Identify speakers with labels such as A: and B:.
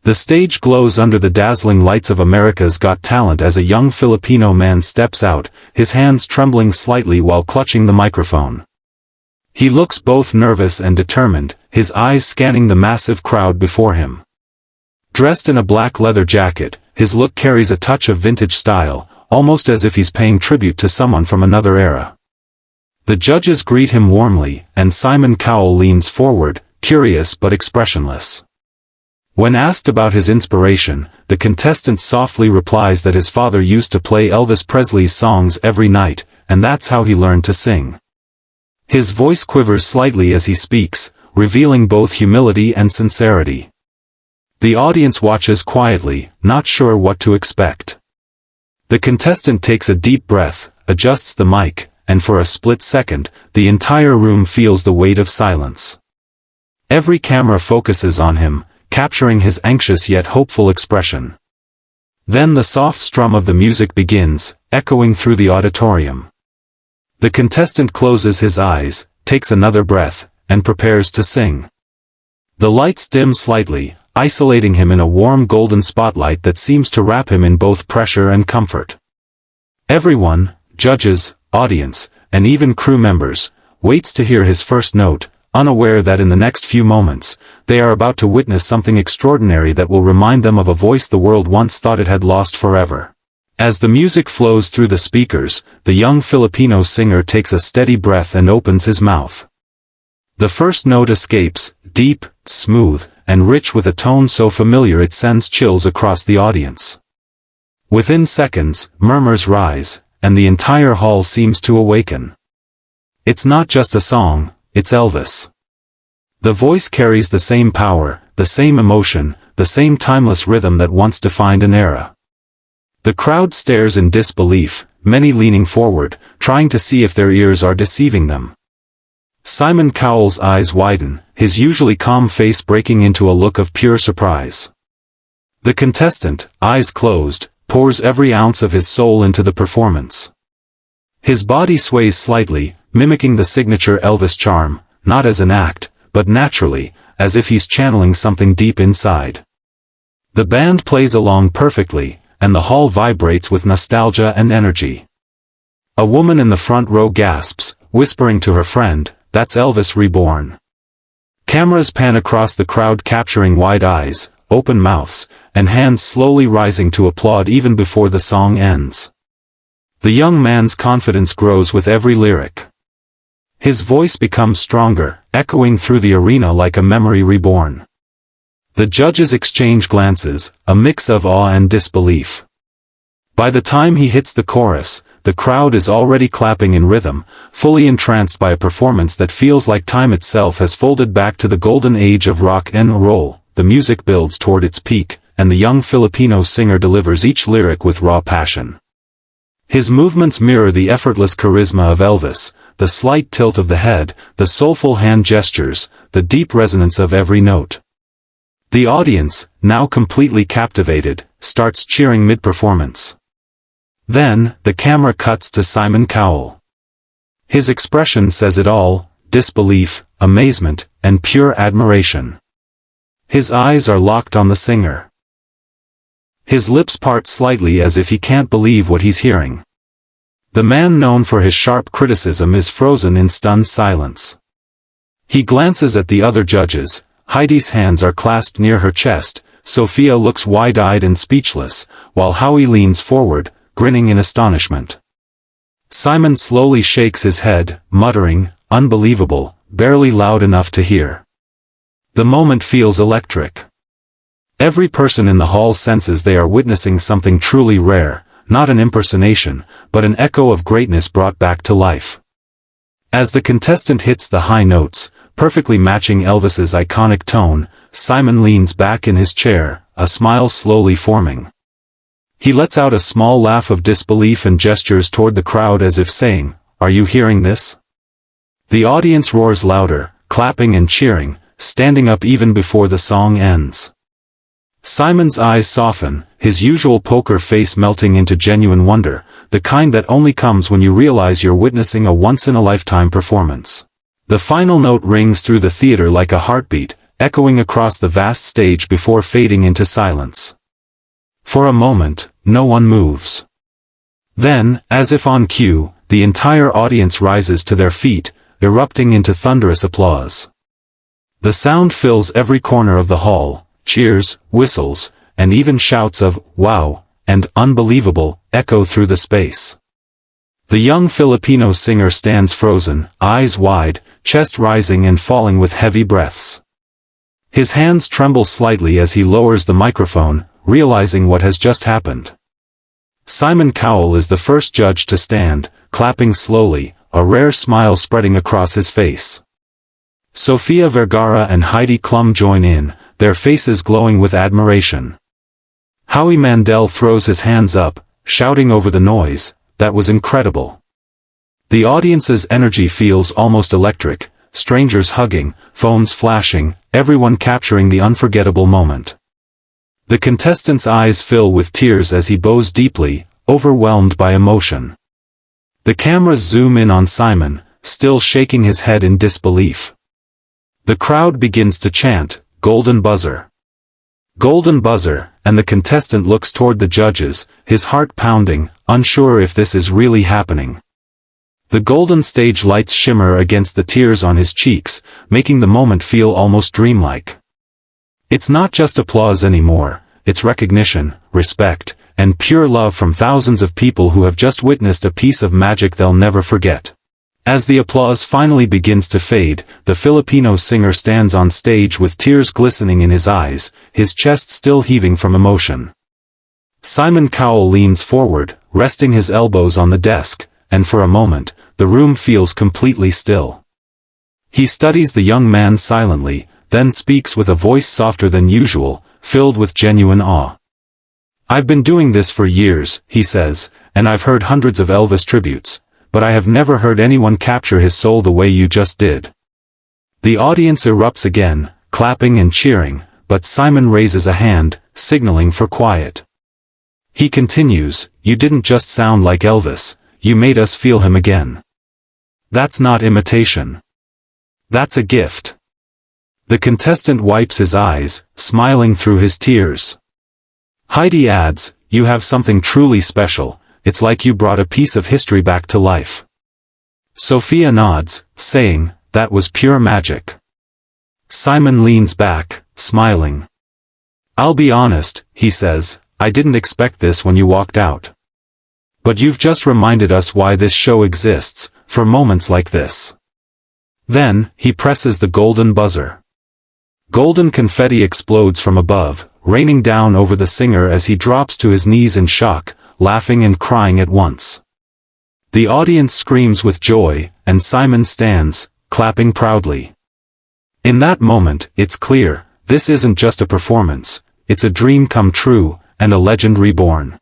A: The stage glows under the dazzling lights of America's Got Talent as a young Filipino man steps out, his hands trembling slightly while clutching the microphone. He looks both nervous and determined, his eyes scanning the massive crowd before him. Dressed in a black leather jacket, his look carries a touch of vintage style, almost as if he's paying tribute to someone from another era. The judges greet him warmly, and Simon Cowell leans forward, curious but expressionless. When asked about his inspiration, the contestant softly replies that his father used to play Elvis Presley's songs every night, and that's how he learned to sing. His voice quivers slightly as he speaks, revealing both humility and sincerity. The audience watches quietly, not sure what to expect. The contestant takes a deep breath, adjusts the mic, and for a split second, the entire room feels the weight of silence. Every camera focuses on him, capturing his anxious yet hopeful expression. Then the soft strum of the music begins, echoing through the auditorium. The contestant closes his eyes, takes another breath, and prepares to sing. The lights dim slightly, isolating him in a warm golden spotlight that seems to wrap him in both pressure and comfort. Everyone, judges, audience, and even crew members, waits to hear his first note, unaware that in the next few moments, they are about to witness something extraordinary that will remind them of a voice the world once thought it had lost forever. As the music flows through the speakers, the young Filipino singer takes a steady breath and opens his mouth. The first note escapes, deep, smooth, and rich with a tone so familiar it sends chills across the audience. Within seconds, murmurs rise, and the entire hall seems to awaken. It's not just a song, it's Elvis. The voice carries the same power, the same emotion, the same timeless rhythm that once defined an era. The crowd stares in disbelief, many leaning forward, trying to see if their ears are deceiving them. Simon Cowell's eyes widen, his usually calm face breaking into a look of pure surprise. The contestant, eyes closed, pours every ounce of his soul into the performance. His body sways slightly, mimicking the signature Elvis charm, not as an act, but naturally, as if he's channeling something deep inside. The band plays along perfectly, and the hall vibrates with nostalgia and energy. A woman in the front row gasps, whispering to her friend, "That's Elvis reborn." Cameras pan across the crowd capturing wide eyes, open mouths, and hands slowly rising to applaud even before the song ends. The young man's confidence grows with every lyric. His voice becomes stronger, echoing through the arena like a memory reborn. The judges exchange glances, a mix of awe and disbelief. By the time he hits the chorus, the crowd is already clapping in rhythm, fully entranced by a performance that feels like time itself has folded back to the golden age of rock and roll. The music builds toward its peak, and the young Filipino singer delivers each lyric with raw passion. His movements mirror the effortless charisma of Elvis, the slight tilt of the head, the soulful hand gestures, the deep resonance of every note. The audience, now completely captivated, starts cheering mid-performance. Then, the camera cuts to Simon Cowell. His expression says it all, disbelief, amazement, and pure admiration. His eyes are locked on the singer. His lips part slightly as if he can't believe what he's hearing. The man known for his sharp criticism is frozen in stunned silence. He glances at the other judges. Heidi's hands are clasped near her chest, Sophia looks wide-eyed and speechless, while Howie leans forward, grinning in astonishment. Simon slowly shakes his head, muttering, "Unbelievable," barely loud enough to hear. The moment feels electric. Every person in the hall senses they are witnessing something truly rare, not an impersonation, but an echo of greatness brought back to life. As the contestant hits the high notes, perfectly matching Elvis's iconic tone, Simon leans back in his chair, a smile slowly forming. He lets out a small laugh of disbelief and gestures toward the crowd as if saying, "Are you hearing this?" The audience roars louder, clapping and cheering, standing up even before the song ends. Simon's eyes soften, his usual poker face melting into genuine wonder, the kind that only comes when you realize you're witnessing a once-in-a-lifetime performance. The final note rings through the theater like a heartbeat, echoing across the vast stage before fading into silence. For a moment, no one moves. Then, as if on cue, the entire audience rises to their feet, erupting into thunderous applause. The sound fills every corner of the hall, cheers, whistles, and even shouts of, "Wow," and "Unbelievable," echo through the space. The young Filipino singer stands frozen, eyes wide, chest rising and falling with heavy breaths. His hands tremble slightly as he lowers the microphone, realizing what has just happened. Simon Cowell is the first judge to stand, clapping slowly, a rare smile spreading across his face. Sofia Vergara and Heidi Klum join in, their faces glowing with admiration. Howie Mandel throws his hands up, shouting over the noise, "That was incredible." The audience's energy feels almost electric, strangers hugging, phones flashing, everyone capturing the unforgettable moment. The contestant's eyes fill with tears as he bows deeply, overwhelmed by emotion. The cameras zoom in on Simon, still shaking his head in disbelief. The crowd begins to chant, "Golden Buzzer. Golden Buzzer," and the contestant looks toward the judges, his heart pounding, unsure if this is really happening. The golden stage lights shimmer against the tears on his cheeks, making the moment feel almost dreamlike. It's not just applause anymore, it's recognition, respect, and pure love from thousands of people who have just witnessed a piece of magic they'll never forget. As the applause finally begins to fade, the Filipino singer stands on stage with tears glistening in his eyes, his chest still heaving from emotion. Simon Cowell leans forward, resting his elbows on the desk, and for a moment, the room feels completely still. He studies the young man silently, then speaks with a voice softer than usual, filled with genuine awe. "I've been doing this for years," he says, "and I've heard hundreds of Elvis tributes, but I have never heard anyone capture his soul the way you just did." The audience erupts again, clapping and cheering, but Simon raises a hand, signaling for quiet. He continues, "You didn't just sound like Elvis, you made us feel him again. That's not imitation. That's a gift." The contestant wipes his eyes, smiling through his tears. Heidi adds, "You have something truly special, it's like you brought a piece of history back to life." Sophia nods, saying, "That was pure magic." Simon leans back, smiling. "I'll be honest," he says, "I didn't expect this when you walked out. But you've just reminded us why this show exists, for moments like this." Then, he presses the golden buzzer. Golden confetti explodes from above, raining down over the singer as he drops to his knees in shock, laughing and crying at once. The audience screams with joy, and Simon stands, clapping proudly. In that moment, it's clear, this isn't just a performance, it's a dream come true, and a legend reborn.